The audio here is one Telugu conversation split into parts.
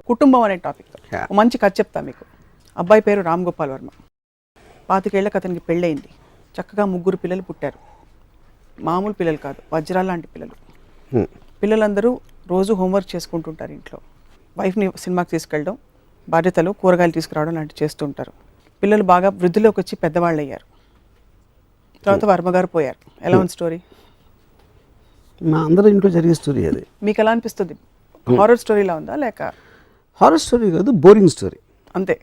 కుటుంబం అనే టాపిక్ మంచి కథ చెప్తా మీకు. అబ్బాయి పేరు రామ్ గోపాల్ వర్మ. 25 ఏళ్ళకి అతనికి పెళ్ళయింది. చక్కగా 3 పిల్లలు పుట్టారు. మామూలు పిల్లలు కాదు, వజ్రాల లాంటి పిల్లలు. పిల్లలందరూ రోజు హోంవర్క్ చేసుకుంటుంటారు ఇంట్లో. వైఫ్ని సినిమాకి తీసుకెళ్ళడం, బాధ్యతలు, కూరగాయలు తీసుకురావడం లాంటివి చేస్తుంటారు. పిల్లలు బాగా వృద్ధిలోకి వచ్చి పెద్దవాళ్ళు అయ్యారు. తర్వాత వర్మ గారు పోయారు. ఎలా ఉంది స్టోరీ? మా అందరూ ఇంట్లో జరిగే స్టోరీ అది. మీకు ఎలా అనిపిస్తుంది? హారర్ స్టోరీలా ఉందా లేక? హారర్ స్టోరీ కాదు, బోరింగ్ స్టోరీ అంతే.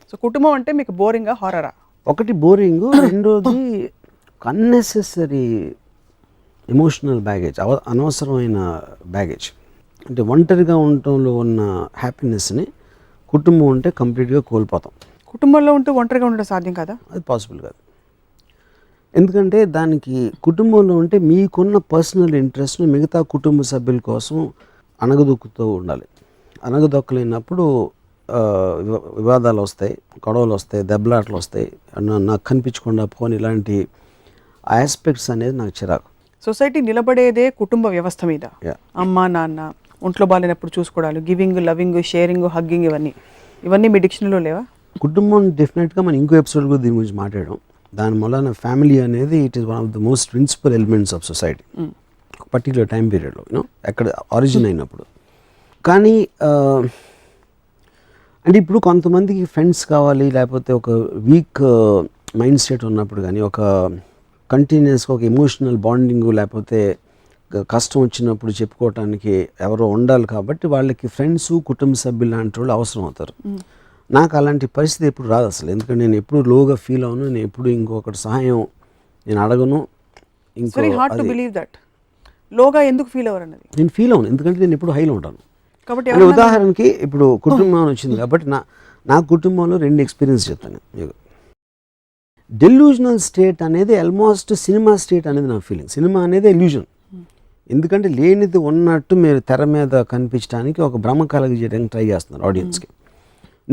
సో కుటుంబం అంటే మీకు బోరింగా హారరా? ఒకటి బోరింగ్, రెండోది అన్నెసెసరీ ఎమోషనల్ బ్యాగేజ్, అనవసరమైన బ్యాగేజ్. అంటే ఒంటరిగా ఉండటంలో ఉన్న హ్యాపీనెస్ని కుటుంబం ఉంటే కంప్లీట్గా కోల్పోతాం. కుటుంబంలో ఉంటూ ఒంటరిగా ఉండడం సాధ్యం కదా? అది పాసిబుల్ కాదు. ఎందుకంటే దానికి కుటుంబంలో ఉంటే మీకున్న పర్సనల్ ఇంట్రెస్ట్ను మిగతా కుటుంబ సభ్యుల కోసం అణగదొక్కుతూ ఉండాలి. అణగదొక్కలేనప్పుడు వివాదాలు వస్తాయి, గొడవలు వస్తాయి, దెబ్బలాటలు వస్తాయి, నాకు కనిపించకుండా పోని ఇలాంటి ఆస్పెక్ట్స్ అనేది నాకు చిరాకు. సొసైటీ నిలబడేదే కుటుంబ వ్యవస్థ మీద. అమ్మ నాన్న ఒంట్లో బాగాలేనప్పుడు చూసుకోవడాలు, గివింగ్, లవింగ్, షేరింగ్, హగ్గింగ్, ఇవన్నీ మీ డిక్షనరీలో లేవా? కుటుంబం డెఫినెట్గా మనం ఇంకో ఎపిసోడ్ కూడా దీని గురించి మాట్లాడడం. దాని వలన ఫ్యామిలీ అనేది it is one of the most principal elements of society particular time పీరియడ్లో, ఎక్కడ ఆరిజిన్ అయినప్పుడు. కానీ అంటే ఇప్పుడు కొంతమందికి ఫ్రెండ్స్ కావాలి, లేకపోతే ఒక వీక్ మైండ్ సెట్ ఉన్నప్పుడు, కానీ ఒక కంటిన్యూస్గా ఒక ఎమోషనల్ బాండింగ్, లేకపోతే కష్టం వచ్చినప్పుడు చెప్పుకోవటానికి ఎవరో ఉండాలి. కాబట్టి వాళ్ళకి ఫ్రెండ్స్, కుటుంబ సభ్యులు లాంటి వాళ్ళు అవసరం అవుతారు. నాకు అలాంటి పరిస్థితి ఎప్పుడు రాదు అసలు. ఎందుకంటే నేను ఎప్పుడు లోగా ఫీల్ అవును, నేను ఎప్పుడు ఇంకొకటి సహాయం నేను అడగను. లోగా ఎందుకు ఫీల్ అవ్వరు అన్నది నేను ఫీల్ అవును, ఎందుకంటే నేను ఎప్పుడు హైలో ఉంటాను. కాబట్టి ఉదాహరణకి ఇప్పుడు కుటుంబం వచ్చింది కాబట్టి నా కుటుంబంలో 2 ఎక్స్పీరియన్స్ చెప్తాను మీకు. డెల్యూజనల్ స్టేట్ అనేది ఆల్మోస్ట్ సినిమా స్టేట్ అనేది నా ఫీలింగ్. సినిమా అనేది ఎల్యూజన్. ఎందుకంటే లేనిది ఉన్నట్టు మీరు తెర మీద కనిపించడానికి ఒక భ్రమ కలగజేయడానికి ట్రై చేస్తున్నారు ఆడియన్స్కి.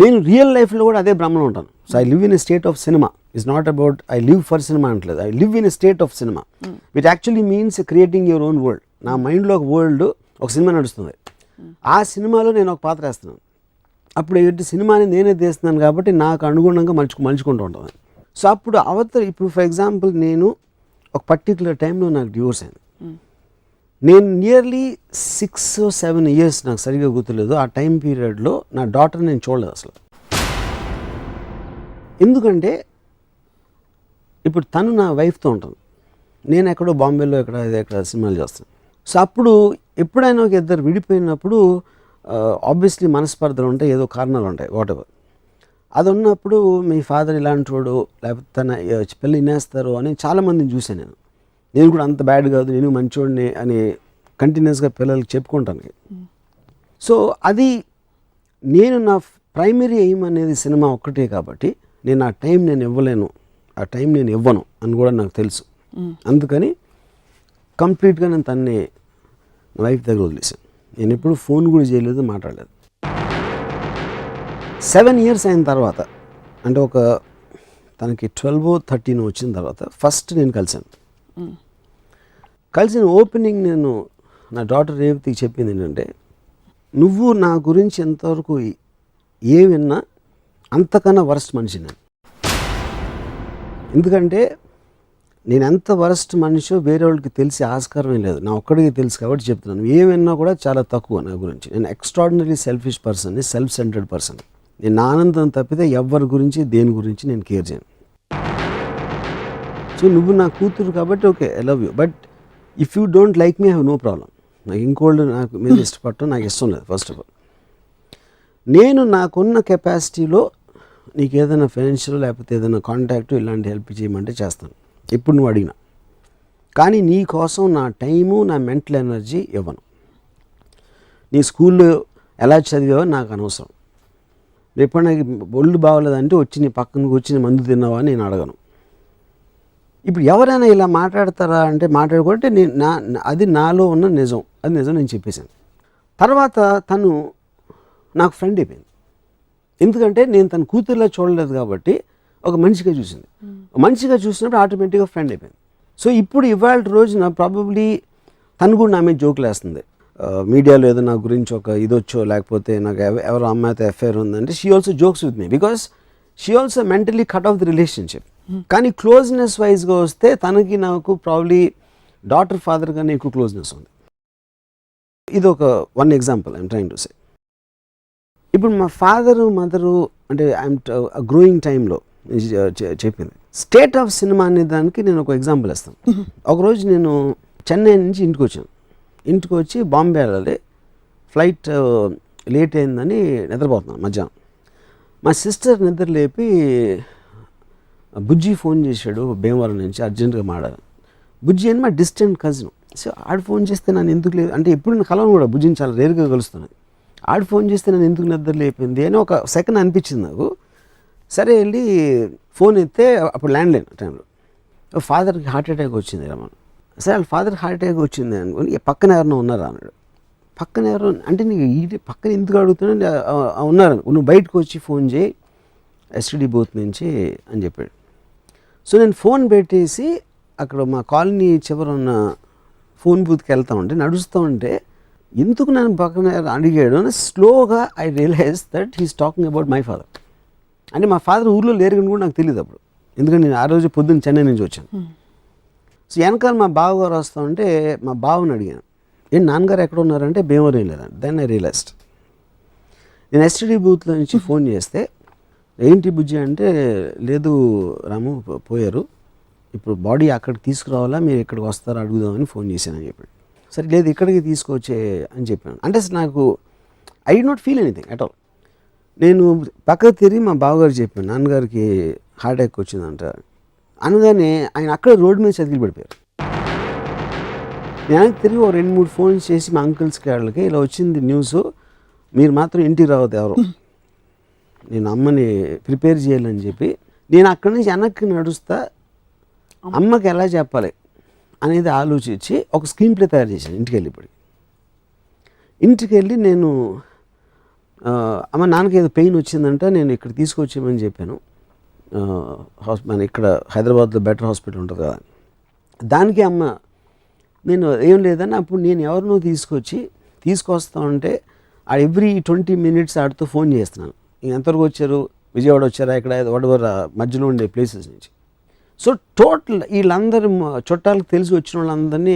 నేను రియల్ లైఫ్లో కూడా అదే భ్రమలో ఉంటాను. So I live in a state of cinema. It's not about I live for cinema అంటలేదు, I live in a state of cinema which actually means creating your own world. నా మైండ్లో ఒక వరల్డ్, ఒక సినిమా నడుస్తుంది. ఆ సినిమాలో నేను ఒక పాత్ర వేస్తున్నాను. అప్పుడు ఏంటి, సినిమాని నేనే తీస్తున్నాను కాబట్టి నాకు అనుగుణంగా మలుచుకుంటూ ఉంటాను. సో అప్పుడు ఇప్పుడు ఫర్ ఎగ్జాంపుల్ నేను ఒక పర్టికులర్ టైంలో నాకు డివోర్స్ అయింది. నేను నియర్లీ 6 or 7 years, నాకు సరిగ్గా గుర్తులేదు, ఆ టైం పీరియడ్లో నా డాటర్ నేను చూడలేదు అసలు. ఎందుకంటే ఇప్పుడు తను నా వైఫ్తో ఉంటుంది, నేను ఎక్కడో బాంబేలో ఎక్కడ సినిమాలు చేస్తాను. సో అప్పుడు ఎప్పుడైనా ఒక ఇద్దరు విడిపోయినప్పుడు ఆబ్వియస్లీ మనస్పర్ధలు ఉంటాయి, ఏదో కారణాలు ఉంటాయి, వాటెవర్. అది ఉన్నప్పుడు మీ ఫాదర్ ఇలాంటి వాడు, లేకపోతే తన పిల్లలు వినేస్తారు అని చాలామందిని చూశాను నేను కూడా అంత బ్యాడ్ కాదు, నేను మంచోడిని అని కంటిన్యూస్గా పిల్లలకి చెప్పుకుంటాను. సో అది నేను నా ప్రైమరీ ఎయిమ్ అనేది సినిమా ఒక్కటే కాబట్టి నేను ఆ టైం నేను ఇవ్వలేను, ఆ టైం నేను ఇవ్వను అని కూడా నాకు తెలుసు. అందుకని కంప్లీట్గా నేను తన్ని నా వైఫ్ దగ్గర వదిలేసాను. నేను ఎప్పుడు ఫోన్ కూడా చేయలేదు, మాట్లాడలేదు. 7 years అయిన తర్వాత, అంటే ఒక తనకి 12 or 13 వచ్చిన తర్వాత ఫస్ట్ నేను కలిసిన ఓపెనింగ్ నేను నా డాటర్ రేవతికి చెప్పింది ఏంటంటే, నువ్వు నా గురించి ఎంతవరకు విన్నా అంతకన్నా వరస్ట్ మనిషి నేను. ఎందుకంటే నేను ఎంత వరస్ట్ మనిషో వేరే వాళ్ళకి తెలిసే ఆస్కారమే లేదు, నా ఒక్కడికి తెలుసు కాబట్టి చెప్తున్నాను. ఏమైనా కూడా చాలా తక్కువ నా గురించి. నేను ఎక్స్ట్రాడినరీ సెల్ఫిష్ పర్సన్ని, సెల్ఫ్ సెంటర్డ్ పర్సన్. నేను నా ఆనందం తప్పితే ఎవరి గురించి దేని గురించి నేను కేర్ చేయను. సో నువ్వు నా కూతురు కాబట్టి okay, I love you, but if you don't like me, I have no problem. నాకు ఇంకోళ్ళు నాకు మీద ఇష్టపడటం నాకు ఇష్టం లేదు. ఫస్ట్ ఆఫ్ ఆల్ నేను నాకున్న కెపాసిటీలో నీకు ఏదైనా ఫైనాన్షియల్ లేకపోతే ఏదైనా కాంటాక్ట్ ఇలాంటి హెల్ప్ చేయమంటే చేస్తాను, ఎప్పుడు నువ్వు అడిగినా. కానీ నీ కోసం నా టైము, నా మెంటల్ ఎనర్జీ ఇవ్వను. నీ స్కూల్లో ఎలా చదివావో నాకు అనవసరం. ఎప్పుడు నాకు ఒళ్ళు బాగోలేదంటే వచ్చి నీ పక్కన కూర్చుని మందు తిన్నావా అని నేను అడగను. ఇప్పుడు ఎవరైనా ఇలా మాట్లాడతారా అంటే మాట్లాడుకుంటే అది నాలో ఉన్న నిజం, అది నిజం నేను చెప్పేశాను. తర్వాత తను నాకు ఫ్రెండ్ అయిపోయింది. ఎందుకంటే నేను తన కూతురులా చూడలేదు కాబట్టి ఒక మనిషిగా చూసింది. మనిషిగా చూసినప్పుడు ఆటోమేటిక్గా ఫ్రెండ్ అయిపోయింది. సో ఇప్పుడు ఇవాళ రోజున ప్రాబబ్లీ తను కూడా నా మీద జోకులు వేస్తుంది. మీడియాలో ఏదో నా గురించి ఒక ఇదొచ్చో లేకపోతే నాకు ఎవరో అమ్మాయితో అఫైర్ ఉందంటే she also jokes with me because she also mentally cut off the relationship. కానీ క్లోజ్నెస్ వైజ్గా వస్తే తనకి నాకు ప్రాబ్లీ డాటర్ ఫాదర్ గానే ఎక్కువ క్లోజ్నెస్ ఉంది. ఇది ఒక one example I'm trying to say. ఇప్పుడు మా ఫాదరు మదరు అంటే ఐఎమ్ గ్రోయింగ్ టైంలో చెప్పింది స్టేట్ ఆఫ్ సినిమా అనే దానికి నేను ఒక ఎగ్జాంపుల్ ఇస్తాను. ఒకరోజు నేను చెన్నై నుంచి ఇంటికి వచ్చాను. ఇంటికి వచ్చి బాంబే వెళ్ళాలి, ఫ్లైట్ లేట్ అయిందని నిద్రపోతున్నాను మధ్యాహ్నం. మా సిస్టర్ నిద్ర లేపి బుజ్జి ఫోన్ చేశాడు భీమవరం నుంచి, అర్జెంటుగా మాడాలి. బుజ్జి అని మా డిస్టెంట్ కజిన్. సో ఆడు ఫోన్ చేస్తే నన్ను ఎందుకు లేదు అంటే ఎప్పుడు నేను కలవను కూడా, బుజ్జిని చాలా రేరుగా కలుస్తున్నాను. ఆడు ఫోన్ చేస్తే నన్ను ఎందుకు నిద్ర లేపింది అని ఒక సెకండ్ అనిపించింది నాకు. సరే వెళ్ళి ఫోన్ ఎత్తే అప్పుడు ల్యాండ్లైన్ టైంలో ఫాదర్కి హార్ట్ అటాక్ వచ్చింది రమ్మను. సరే వాళ్ళ ఫాదర్కి హార్ట్ అటాక్ వచ్చింది అనుకుని పక్కన ఎవరైనా ఉన్నారా అన్నాడు. పక్కన ఎవరు అంటే నీకు ఈ పక్కన ఎందుకు అడుగుతున్నా ఉన్నారు, నువ్వు బయటకు వచ్చి ఫోన్ చేయి ఎస్టీడీ బూత్ నుంచి అని చెప్పాడు. సో నేను ఫోన్ పెట్టేసి అక్కడ మా కాలనీ చివరున్న ఫోన్ బూత్కి వెళ్తా ఉంటే నడుస్తూ ఉంటే ఎందుకు నన్ను పక్కన అడిగాడు అని స్లోగా I realize that he's talking about my father. అంటే మా ఫాదర్ ఊర్లో లేరు కూడా నాకు తెలియదు అప్పుడు, ఎందుకంటే నేను ఆ రోజు పొద్దున్న చెన్నై నుంచి వచ్చాను. సో వెనకాల మా బావగారు వస్తూ ఉంటే మా బావని అడిగాను, ఏంటి నాన్నగారు ఎక్కడ ఉన్నారంటే భీమవరం లేదండి. Then I realized. నేను ఎస్టీడీ బూత్లో నుంచి ఫోన్ చేస్తే ఏంటి బుజ్జి అంటే లేదు రాము పోయారు, ఇప్పుడు బాడీ అక్కడికి తీసుకురావాలా మీరు ఇక్కడికి వస్తారా అడుగుదామని ఫోన్ చేశానని చెప్పాడు. సరే లేదు ఇక్కడికి తీసుకొచ్చే అని చెప్పాను. అంటే నాకు I did not feel anything at all. నేను పక్కకు తిరిగి మా బావగారు చెప్పాను నాన్నగారికి హార్ట్ అటాక్ వచ్చిందంట అనగానే ఆయన అక్కడ రోడ్డు మీద చదివి పడిపోయారు. నేను తిరిగి ఒక 2-3 ఫోన్స్ చేసి మా అంకుల్స్కి వాళ్ళకి ఇలా వచ్చింది న్యూస్, మీరు మాత్రం ఇంటికి రావద్దు ఎవరు, నేను అమ్మని ప్రిపేర్ చేయాలని చెప్పి నేను అక్కడి నుంచి వెనక్కి నడుస్తా అమ్మకి ఎలా చెప్పాలి అనేది ఆలోచించి ఒక స్క్రీన్ ప్లే తయారు చేశాను. ఇంటికి వెళ్ళి నేను అమ్మ నాన్నకి ఏదో పెయిన్ వచ్చిందంట నేను ఇక్కడ తీసుకొచ్చామని చెప్పాను. మన ఇక్కడ హైదరాబాద్లో బెటర్ హాస్పిటల్ ఉంటుంది కదా, దానికి అమ్మ నేను ఏం లేదని అప్పుడు నేను ఎవరినో తీసుకొస్తా ఉంటే ఆ ఎవ్రీ 20 minutes ఆడితో ఫోన్ చేస్తున్నాను, ఎంతవరకు వచ్చారు, విజయవాడ వచ్చారా, ఇక్కడ వాడెవర్ మధ్యలో ఉండే ప్లేసెస్ నుంచి. సో టోటల్ వీళ్ళందరూ చుట్టాలకు తెలిసి వచ్చిన వాళ్ళందరినీ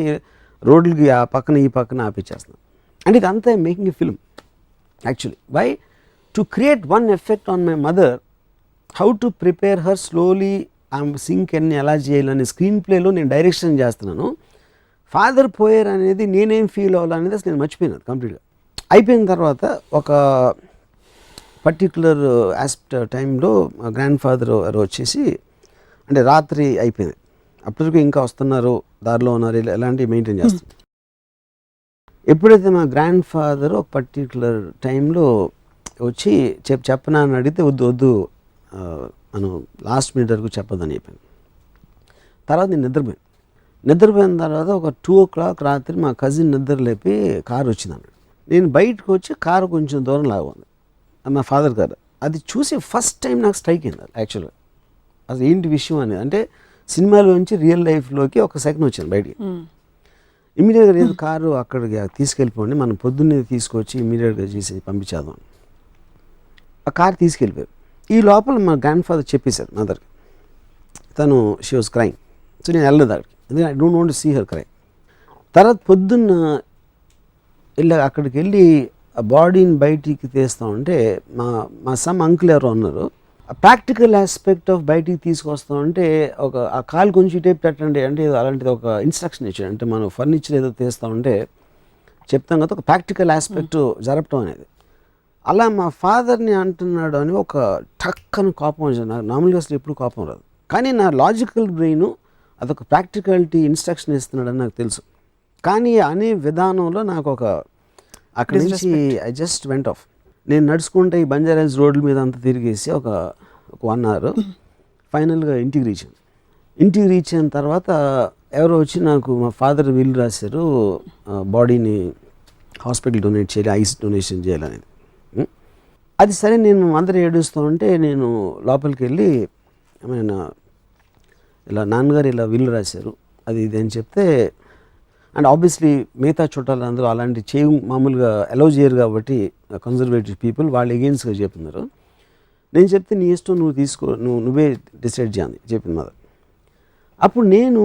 రోడ్లకి ఆ పక్కన ఈ పక్కన ఆపించేస్తున్నాను. అంటే ఇదంతా making a film actually. Why to create one effect on my mother, how to prepare her slowly ఆమె సింక్ అన్ని ఎలా చేయాలని స్క్రీన్ ప్లేలో నేను డైరెక్షన్ చేస్తున్నాను. ఫాదర్ పోయారు అనేది నేనేం ఫీల్ అవ్వాలనేది అసలు నేను మర్చిపోయినాను కంప్లీట్గా. అయిపోయిన తర్వాత ఒక పర్టికులర్ టైంలో మా గ్రాండ్ ఫాదర్ వచ్చేసి అంటే రాత్రి అయిపోయింది, అప్పటికి ఇంకా వస్తున్నారు దారిలో ఉన్నారు ఎలాంటివి మెయింటైన్ చేస్తారు. ఎప్పుడైతే మా గ్రాండ్ ఫాదర్ ఒక పర్టికులర్ టైంలో వచ్చి చెప్పనా అని అడిగితే వద్దు మనం లాస్ట్ మినిట్ వరకు చెప్పదని చెప్పాను. తర్వాత నేను నిద్రపోయిన తర్వాత ఒక 2 o'clock రాత్రి మా కజిన్ నిద్ర లేపి కారు వచ్చిందన్నాడు. నేను బయటకు వచ్చి కారు కొంచెం దూరం లాగుంది మా ఫాదర్ గారు. అది చూసి ఫస్ట్ టైం నాకు స్ట్రైక్ అయింది యాక్చువల్గా అసలు ఏంటి విషయం అనేది. అంటే సినిమాలోంచి రియల్ లైఫ్లోకి ఒక సెకండ్ వచ్చింది బయటికి. ఇమీడియట్గా లేదు కారు అక్కడికి తీసుకెళ్ళిపోండి, మనం పొద్దున్నే తీసుకొచ్చి ఇమీడియట్గా చేసి పంపించేద్దాం. ఆ కారు తీసుకెళ్ళిపోయారు. ఈ లోపల మా గ్రాండ్ ఫాదర్ చెప్పేశారు మదర్కి, తను షీ వాజ్ క్రైమ్. సో నేను వెళ్ళలేదు అక్కడికి, ఎందుకంటే I don't want to see her cry. తర్వాత పొద్దున్న అక్కడికి వెళ్ళి ఆ బాడీని బయటికి తీస్తూ ఉంటే మా సమ్ అంకుల్ ఎవరో ఉన్నారు, ఆ ప్రాక్టికల్ ఆస్పెక్ట్ ఆఫ్ బయటికి తీసుకొస్తూ ఉంటే ఆ కాలు కొంచెం టైప్ పెట్టండి అంటే అలాంటిది ఒక ఇన్స్ట్రక్షన్ ఇచ్చాడు. అంటే మనం ఫర్నిచర్ ఏదో తీస్తూ ఉంటే చెప్తాం కదా, ఒక ప్రాక్టికల్ ఆస్పెక్ట్ జరపటం అనేది. అలా మా ఫాదర్ని అంటున్నాడు అని ఒక టక్కని కోపం వచ్చింది. నాకు నార్మల్గా అసలు ఎప్పుడు కోపం రాదు, కానీ నా లాజికల్ బ్రెయిన్ అదొక ప్రాక్టికాలిటీ ఇన్స్ట్రక్షన్ ఇస్తున్నాడని నాకు తెలుసు. కానీ అనే విధానంలో నాకు అక్కడి నుంచి ఐ జస్ట్ వెంట్ ఆఫ్. నేను నడుచుకుంటే ఈ బంజారాస్ రోడ్ల మీద అంతా తిరిగేసి ఒక 1 hour ఫైనల్గా ఇంటికి రీచ్ అయిన తర్వాత ఎవరో వచ్చి నాకు మా ఫాదర్ విల్ రాశారు బాడీని హాస్పిటల్ డొనేట్ చేయాలి, ఐస్ డొనేషన్ చేయాలనేది. అది సరే నేను అందరూ ఏడుస్తూ ఉంటే నేను లోపలికి వెళ్ళి ఏమైనా ఇలా నాన్నగారు ఇలా విల్ రాశారు అది ఇది అని చెప్తే, అండ్ ఆబ్వియస్లీ మిగతా చుట్టాలందరూ అలాంటి మామూలుగా అలౌ చేయరు కాబట్టి కన్జర్వేటివ్ పీపుల్ వాళ్ళు ఎగెయిన్స్ట్గా చెప్తున్నారు. నేను చెప్తే నీ ఇష్టం, నువ్వు తీసుకో, నువ్వే డిసైడ్ చేయాలి చెప్పింది మదర్. అప్పుడు నేను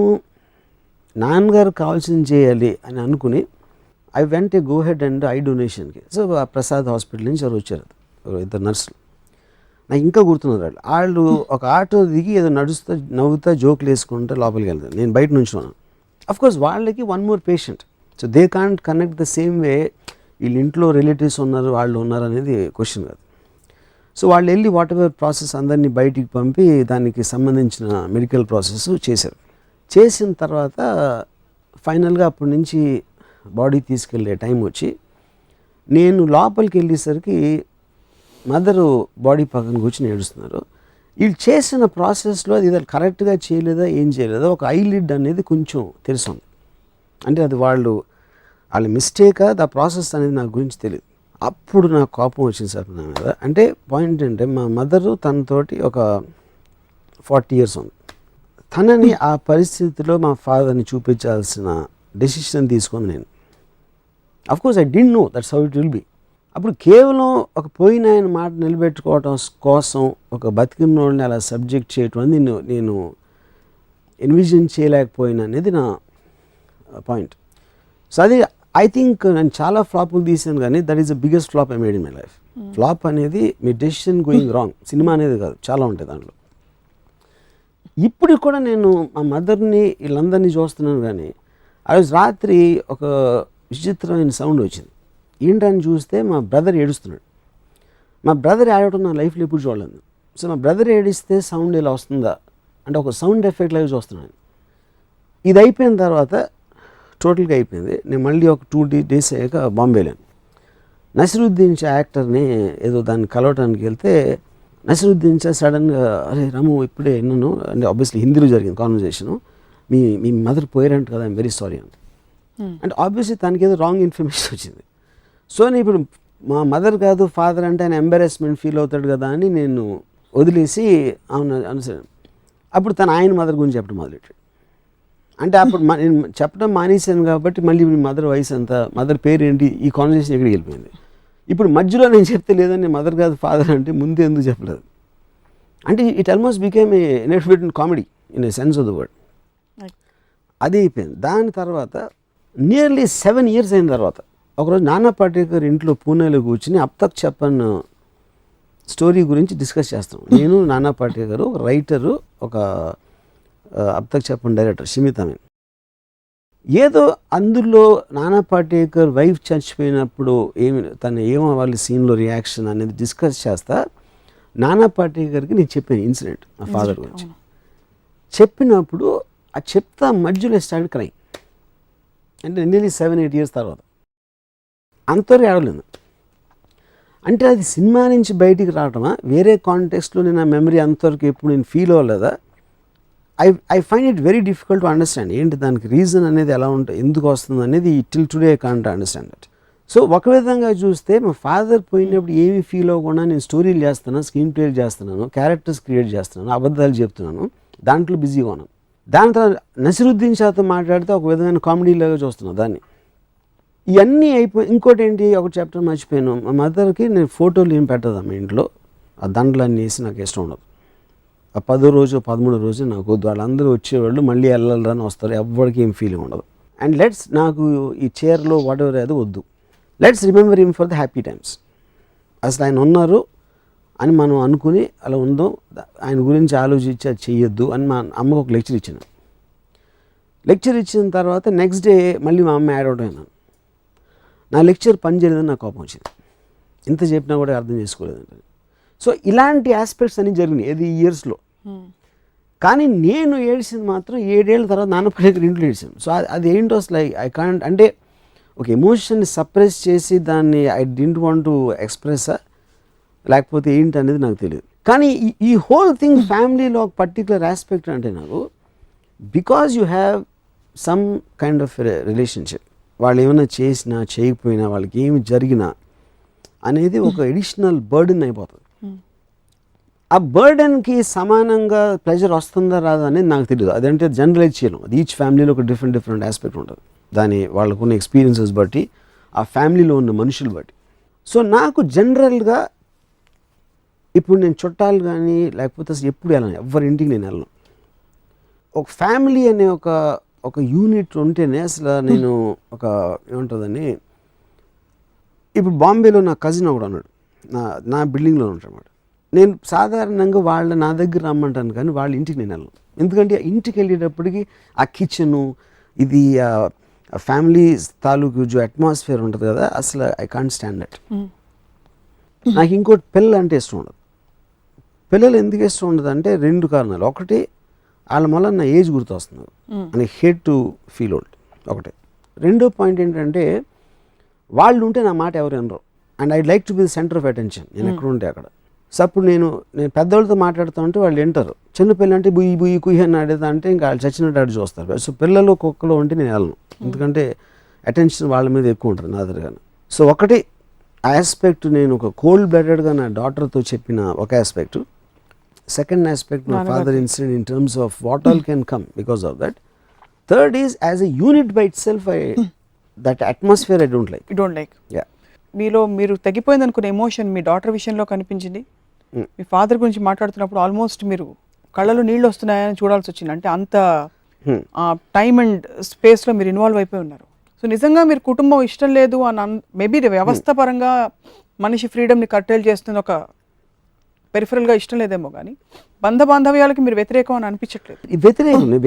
నాన్నగారు కావాల్సింది చేయాలి అని అనుకుని I went a go head and I డొనేషన్కి. సో ఆ ప్రసాద్ హాస్పిటల్ నుంచి ఎవరు వచ్చారు, ఇద్దరు నర్సులు, నాకు ఇంకా గుర్తున్నారు. వాళ్ళు ఒక ఆటో దిగి ఏదో నడుస్తూ నవ్వుతా జోకులు వేసుకుంటూ లోపలికి వెళ్తారు. నేను బయట నుంచి ఉన్నాను. అఫ్కోర్స్ వాళ్ళకి one more patient, so they can't connect the same way. వీళ్ళ ఇంట్లో రిలేటివ్స్ ఉన్నారు, వాళ్ళు ఉన్నారు అనేది క్వశ్చన్ కాదు. సో వాళ్ళు వెళ్ళి వాట్ ఎవర్ ప్రాసెస్ అందరినీ బయటికి పంపి దానికి సంబంధించిన మెడికల్ ప్రాసెస్ చేశారు. చేసిన తర్వాత ఫైనల్గా అప్పటి నుంచి బాడీ తీసుకెళ్ళే టైం వచ్చి నేను లోపలికి వెళ్ళేసరికి మదరు బాడీ పక్కన కూర్చొని ఏడుస్తున్నారు. వీళ్ళు చేసిన ప్రాసెస్లో అది ఇది కరెక్ట్గా చేయలేదా ఏం చేయలేదా, ఒక ఐలిడ్ అనేది కొంచెం తెలుస్తుంది. అంటే అది వాళ్ళ మిస్టేకా దా ప్రాసెస్ అనేది నాకు గురించి తెలియదు. అప్పుడు నాకు కోపం వచ్చింది సార్ నా మీద. అంటే పాయింట్ ఏంటంటే మా మదరు తనతోటి ఒక 40 years ఉంది. తనని ఆ పరిస్థితిలో మా ఫాదర్ని చూపించాల్సిన డెసిషన్ తీసుకుంది నేను. Of course I didn't know that's how it will be. అప్పుడు కేవలం ఒక పోయిన ఆయన మాట నిలబెట్టుకోవటం కోసం ఒక బతికినోడిని అలా సబ్జెక్ట్ చేయటం అనేది నేను ఎన్విజన్ చేయలేకపోయినా అనేది నా పాయింట్. సో అది ఐ థింక్ నేను చాలా ఫ్లాపులు తీసాను, కానీ that is the biggest flop I made in my life. Flop అనేది మీ డెసిషన్ గోయింగ్ రాంగ్, సినిమా అనేది కాదు, చాలా ఉంటాయి దాంట్లో. ఇప్పుడు కూడా నేను మా మదర్ని వీళ్ళందరినీ చూస్తున్నాను, కానీ ఆ రోజు రాత్రి ఒక విచిత్రమైన సౌండ్ వచ్చింది. ఏంటని చూస్తే మా బ్రదర్ ఏడుస్తున్నాడు. మా బ్రదర్ ఏడవడం నా లైఫ్లో ఎప్పుడు చూడలేదు. సో మా బ్రదర్ ఏడిస్తే సౌండ్ ఇలా వస్తుందా అంటే ఒక సౌండ్ ఎఫెక్ట్ లాగా చూస్తున్నాను. ఇది అయిపోయిన తర్వాత టోటల్గా అయిపోయింది. నేను మళ్ళీ ఒక 2 days అయ్యాక బాంబే వెళ్ళాను. నసిరుద్దీన్ షా యాక్టర్ని ఏదో దాన్ని కలవటానికి వెళ్తే నసిరుద్దీన్ షా సడన్గా, అరే రాము ఇప్పుడే విన్నాను, అంటే ఆబ్వియస్లీ హిందీలో జరిగింది కాన్వర్జేషను, మీ మదర్ పోయారంట కదా, ఐఎమ్ వెరీ సారీ అంటే ఆబ్వియస్లీ తనకి ఏదో రాంగ్ ఇన్ఫర్మేషన్ వచ్చింది. సో నేను ఇప్పుడు మా మదర్ కాదు ఫాదర్ అంటే ఆయన ఎంబారెస్మెంట్ ఫీల్ అవుతాడు కదా అని నేను వదిలేసి అవును అనుసరి. అప్పుడు తను ఆయన మదర్ గురించి చెప్పడం మొదలెట్టాడు. అంటే అప్పుడు నేను చెప్పడం మానేశాను కాబట్టి మళ్ళీ మీ మదర్ వయసు ఎంత, మదర్ పేరు ఏంటి, ఈ కాన్వర్సేషన్ ఎక్కడికి వెళ్ళిపోయింది. ఇప్పుడు మధ్యలో నేను చెప్తే లేదని మదర్ కాదు ఫాదర్ అంటే ముందే ఎందుకు చెప్పలేదు. అంటే it almost became a inefficient comedy in a sense of the word. అది అయిపోయింది. దాని తర్వాత నియర్లీ 7 years అయిన తర్వాత ఒకరోజు నానా పాటేకర్ ఇంట్లో పూణేలో కూర్చుని అబ్ తక్ చెప్పన్ స్టోరీ గురించి డిస్కస్ చేస్తాం. నేను నానా పాటేకర్, ఒక రైటరు, ఒక అబ్ తక్ చెప్పన్ డైరెక్టర్ షిమిత్ అమీన్. ఏదో అందులో నానా పాటేకర్ వైఫ్ చచ్చిపోయినప్పుడు ఏమవ్వాలి సీన్లో రియాక్షన్ అనేది డిస్కస్ చేస్తా నానా పాటేకర్కి నేను చెప్పాను ఇన్సిడెంట్ మా ఫాదర్ గురించి. చెప్పినప్పుడు ఆ చెప్తా మధ్యలో స్టార్ట్ క్రైమ్. అంటే నియర్లీ 7-8 years తర్వాత అంతవరకు ఏడవలేదు. అంటే అది సినిమా నుంచి బయటికి రావటమా, వేరే కాంటెక్స్ట్లో నేను ఆ మెమరీ అంతవరకు ఎప్పుడు నేను ఫీల్ అవ్వలేదా, I find it very difficult to understand. ఏంటి దానికి రీజన్ అనేది ఎలా ఉంటుంది, ఎందుకు వస్తుంది అనేది till today I can't understand that. So ఒక విధంగా చూస్తే మా ఫాదర్ పోయినప్పుడు ఏమీ ఫీల్ అవ్వకుండా నేను స్టోరీలు చేస్తున్నాను, స్క్రీన్ ప్లేలు చేస్తున్నాను, క్యారెక్టర్స్ క్రియేట్ చేస్తున్నాను, అబద్ధాలు చెప్తున్నాను, దాంట్లో బిజీగా ఉన్నాను. దాని తర్వాత నసిరుద్దీన్ షాతో మాట్లాడితే ఒక విధమైన కామెడీలాగా చూస్తున్నాను దాన్ని. ఇవన్నీ అయిపోయి ఇంకోటి ఏంటి, ఒక చాప్టర్ మర్చిపోయాను. మా మదర్కి నేను ఫోటోలు ఏం పెట్టదు మా ఇంట్లో, ఆ దండలన్నీ వేసి నాకు ఇష్టం ఉండదు. ఆ 10వ రోజు 13వ రోజు నాకు వద్దు. వాళ్ళందరూ వచ్చేవాళ్ళు మళ్ళీ వెళ్ళాలని వస్తారు, ఎవరికి ఏం ఫీలింగ్ ఉండదు. అండ్ నాకు ఈ చైర్లో వాట్ ఎవర్ అది వద్దు. Let's remember him for the happy times. అసలు ఆయన ఉన్నారు అని మనం అనుకుని అలా ఉందో, ఆయన గురించి ఆలోచించి అది చెయ్యొద్దు అని మా అమ్మకు ఒక లెక్చర్ ఇచ్చాను. లెక్చర్ ఇచ్చిన తర్వాత నెక్స్ట్ డే మళ్ళీ మా అమ్మ యాడ్ అవుట్ అయినాను. నా లెక్చర్ పని చేయలేదని నాకు కోపం వచ్చింది. ఇంత చెప్పినా కూడా అర్థం చేసుకోలేదంటే. సో ఇలాంటి ఆస్పెక్ట్స్ అన్నీ జరిగినాయి ఏది ఈ ఇయర్స్లో. కానీ నేను ఏడ్చింది మాత్రం 7 ఏళ్ళ తర్వాత నాన్న పాటేకర్ ఇంట్లో ఏడ్చాను. సో అది ఏంటో అసలు ఐ కాంట్, అంటే ఒక ఎమోషన్ని సప్రెస్ చేసి దాన్ని I didn't want to express లేకపోతే ఏంటి అనేది నాకు తెలియదు. కానీ ఈ హోల్ థింగ్ ఫ్యామిలీలో ఒక పర్టికులర్ ఆస్పెక్ట్ అంటే నాకు, because you have some kind of relationship, వాళ్ళు ఏమైనా చేసినా చేయకపోయినా వాళ్ళకి ఏమి జరిగినా అనేది ఒక ఎడిషనల్ బర్డెన్ అయిపోతుంది. ఆ బర్డెన్కి సమానంగా ప్రెషర్ వస్తుందా రాదా అనేది నాకు తెలియదు. అదంటే జనరలైజ్ చేయను. అది ఈచ్ ఫ్యామిలీలో ఒక డిఫరెంట్ ఆస్పెక్ట్ ఉంటుంది. దాని వాళ్ళకున్న ఎక్స్పీరియన్సెస్ బట్టి, ఆ ఫ్యామిలీలో ఉన్న మనుషులు బట్టి. సో నాకు జనరల్గా ఇప్పుడు నేను చుట్టాలు కానీ లేకపోతే అసలు ఎప్పుడు వెళ్ళను, ఎవరి ఇంటికి నేను వెళ్ళను. ఒక ఫ్యామిలీ అనే ఒక యూనిట్ ఉంటేనే అసలు నేను ఒక ఏముంటుందని, ఇప్పుడు బాంబేలో నా కజిన్ ఒకడు ఉన్నాడు, నా బిల్డింగ్లో ఉంటాడు. నేను సాధారణంగా నా దగ్గర రమ్మంటాను కానీ వాళ్ళ ఇంటికి నేను వెళ్ళను. ఎందుకంటే ఇంటికి వెళ్ళేటప్పటికి ఆ కిచెను ఇది ఫ్యామిలీ తాలూకు అట్మాస్ఫియర్ ఉంటుంది కదా, అసలు ఐ కాంట్ స్టాండ్ దట్. నాకు ఇంకోటి పిల్లలు అంటే ఇష్టం ఉండదు. పిల్లలు ఎందుకు ఇష్టం ఉండదు అంటే 2 కారణాలు. ఒకటి, వాళ్ళ వల్ల నా ఏజ్ గుర్తొస్తుంది అని హేట్ టు ఫీల్ ఓల్డ్ ఒకటే. రెండో పాయింట్ ఏంటంటే వాళ్ళు ఉంటే నా మాట ఎవరు వినరు. And I'd like to be the centre of attention. నేను ఎక్కడ ఉంటే అక్కడ. సో అప్పుడు నేను పెద్దవాళ్ళతో మాట్లాడుతూ ఉంటే వాళ్ళు వింటారు. చిన్నపిల్లలు అంటే బుయ్యి బుయ్యి కుయ్యి అని అడిగితే అంటే ఇంకా వాళ్ళు చచ్చినట్టు అడిగి చూస్తారు. సో పిల్లలు కుక్కలు ఉంటే నేను వెళ్ళను, ఎందుకంటే అటెన్షన్ వాళ్ళ మీద ఎక్కువ ఉంటుంది నా దగ్గర. సో ఒకటి ఆస్పెక్ట్, నేను ఒక కోల్డ్ బ్లడెడ్గా నా డాటర్తో చెప్పిన ఒక aspect. Second aspect, my father incident in terms of what all can come because of that. Third is as a unit by it self, that atmosphere I don't like. Yeah, మీలో మీరు తగ్గిపోయింది అనుకునే ఎమోషన్ మీ డాటర్ విషయంలో కనిపించింది. మీ ఫాదర్ గురించి మాట్లాడుతున్నప్పుడు ఆల్మోస్ట్ మీరు కళ్ళలో నీళ్ళు వస్తున్నాయని చూడాల్సి వచ్చింది. అంటే అంత టైమ్ అండ్ స్పేస్లో మీరు ఇన్వాల్వ్ అయిపోయి ఉన్నారు. సో నిజంగా మీరు కుటుంబం ఇష్టం లేదు అని మేబీ వ్యవస్థ పరంగా మనిషి ఫ్రీడమ్ని కట్టేలు చేస్తుంది, ఒక పెరిఫరల్గా ఇష్టం లేదేమో, కానీ బాంధవ్యాలకి మీరు వ్యతిరేకం అని అనిపించట్లేదు.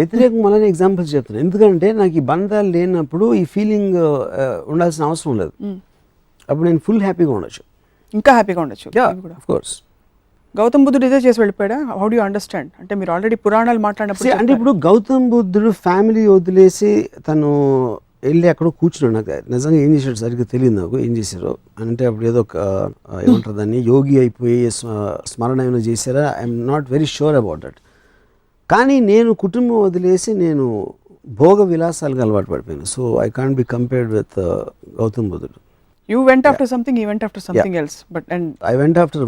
వ్యతిరేకం వల్లనే ఎగ్జాంపుల్స్ చెప్తాను. ఎందుకంటే నాకు ఈ బంధాలు లేనప్పుడు ఈ ఫీలింగ్ ఉండాల్సిన అవసరం లేదు. అప్పుడు నేను ఫుల్ హ్యాపీగా ఉండొచ్చు, ఇంకా హ్యాపీగా ఉండొచ్చు. Of course. గౌతమ్ బుద్ధుడు ఇదే చేసి వెళ్ళిపోయాడా? How do you understand? అంటే మీరు ఆల్రెడీ పురాణాలు మాట్లాడినప్పుడు అంటే ఇప్పుడు గౌతమ్ బుద్ధుడు ఫ్యామిలీ వదిలేసి తను వెళ్ళి అక్కడ కూర్చున్నాడు. నాకు నిజంగా ఏం చేశాడు సరిగ్గా తెలియదు నాకు, ఏం చేశారు అంటే. అప్పుడు ఏదో ఏమంటారు దాన్ని, యోగి అయిపోయి స్మరణ ఏమైనా చేశారా, I'm not very sure about that. కానీ నేను కుటుంబం వదిలేసి నేను భోగ విలాసాలకు అలవాటు పడిపోయాను. So I can't be compared with Gautam బుద్ధుడు. You went after something, he went after something else. But I went after